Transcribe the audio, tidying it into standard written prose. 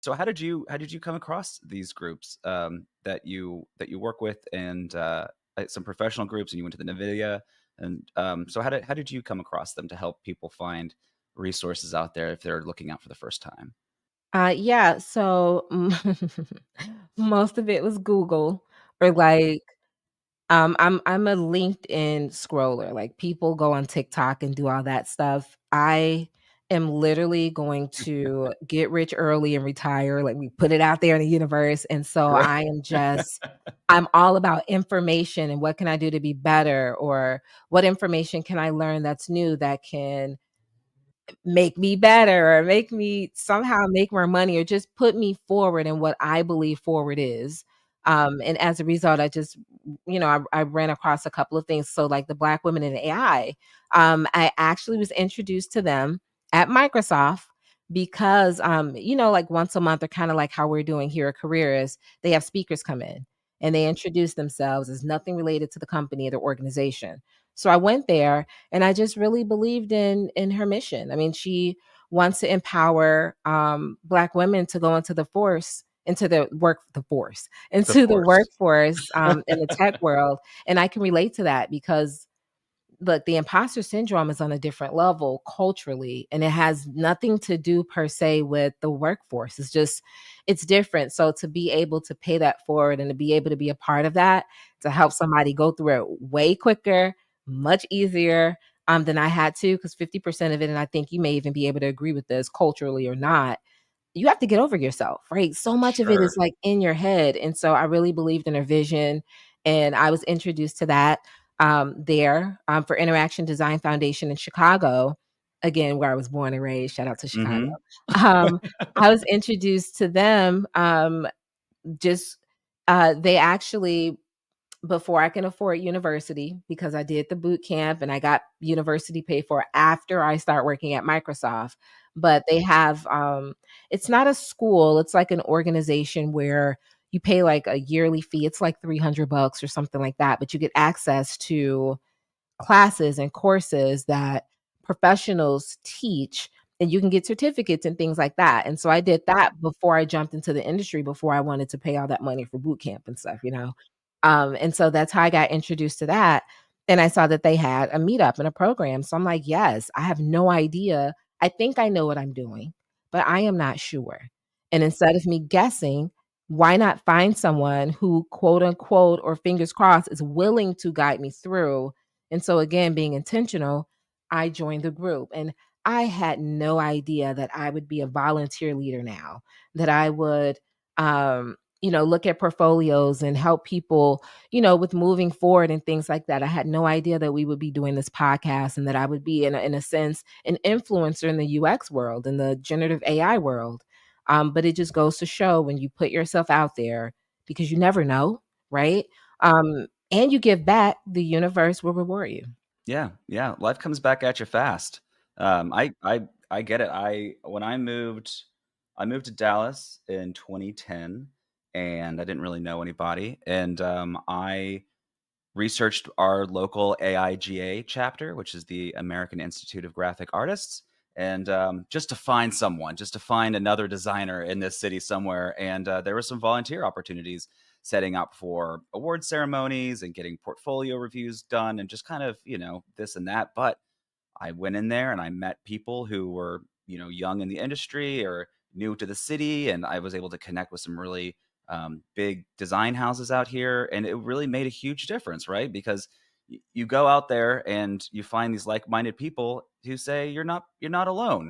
So how did you come across these groups that you work with, and some professional groups, and you went to the NVIDIA, and so how did you come across them to help people find resources out there if they're looking out for the first time? Yeah, so most of it was Google or like I'm a LinkedIn scroller. Like people go on TikTok and do all that stuff. I am literally going to get rich early and retire. Like we put it out there in the universe. And so Right. I'm all about information and what can I do to be better, or what information can I learn that's new that can make me better or make me somehow make more money or just put me forward in what I believe forward is. And as a result, I just, I ran across a couple of things. So, like the Black women in AI, I actually was introduced to them at Microsoft because, like once a month, or kind of like how we're doing here at Careerist, they have speakers come in and they introduce themselves as nothing related to the company or the organization. So I went there and I just really believed in her mission. I mean, she wants to empower Black women to go into the force, The into the force. workforce in the tech world. And I can relate to that because look, the imposter syndrome is on a different level culturally, and it has nothing to do per se with the workforce. It's just, it's different. So to be able to pay that forward and to be able to be a part of that, to help somebody go through it way quicker, much easier than I had to, because 50% of it, and I think you may even be able to agree with this culturally or not, you have to get over yourself, right? So much of it is Sure. like in your head. And so I really believed in her vision. And I was introduced to that there for Interaction Design Foundation in Chicago, again, where I was born and raised. Shout out to Chicago. Hmm. Um, I was introduced to them just, they actually, before I can afford university, because I did the boot camp and I got university paid for after I start working at Microsoft. But they have it's not a school, it's like an organization where you pay like a yearly fee. It's like $300 or something like that, but you get access to classes and courses that professionals teach, and you can get certificates and things like that. And so I did that before I jumped into the industry, before I wanted to pay all that money for boot camp and stuff. And so that's how I got introduced to that. And I saw that they had a meetup and a program. So I'm like, yes, I have no idea. I think I know what I'm doing, but I am not sure. And instead of me guessing, why not find someone who, quote unquote, or fingers crossed, is willing to guide me through? And so, again, being intentional, I joined the group. And I had no idea that I would be a volunteer leader now, that I would, look at portfolios and help people, with moving forward and things like that. I had no idea that we would be doing this podcast and that I would be, in a sense, an influencer in the UX world, in the generative AI world. But it just goes to show, when you put yourself out there, because you never know, right? And you give back, the universe will reward you. Yeah, yeah. Life comes back at you fast. I get it. I moved to Dallas in 2010, and I didn't really know anybody, and I researched our local AIGA chapter, which is the American Institute of Graphic Artists, and just to find someone, just to find another designer in this city somewhere. And there were some volunteer opportunities setting up for award ceremonies and getting portfolio reviews done, and just kind of, this and that. But I went in there and I met people who were, young in the industry or new to the city, and I was able to connect with some really big design houses out here, and it really made a huge difference, right? Because you go out there and you find these like-minded people who say you're not alone.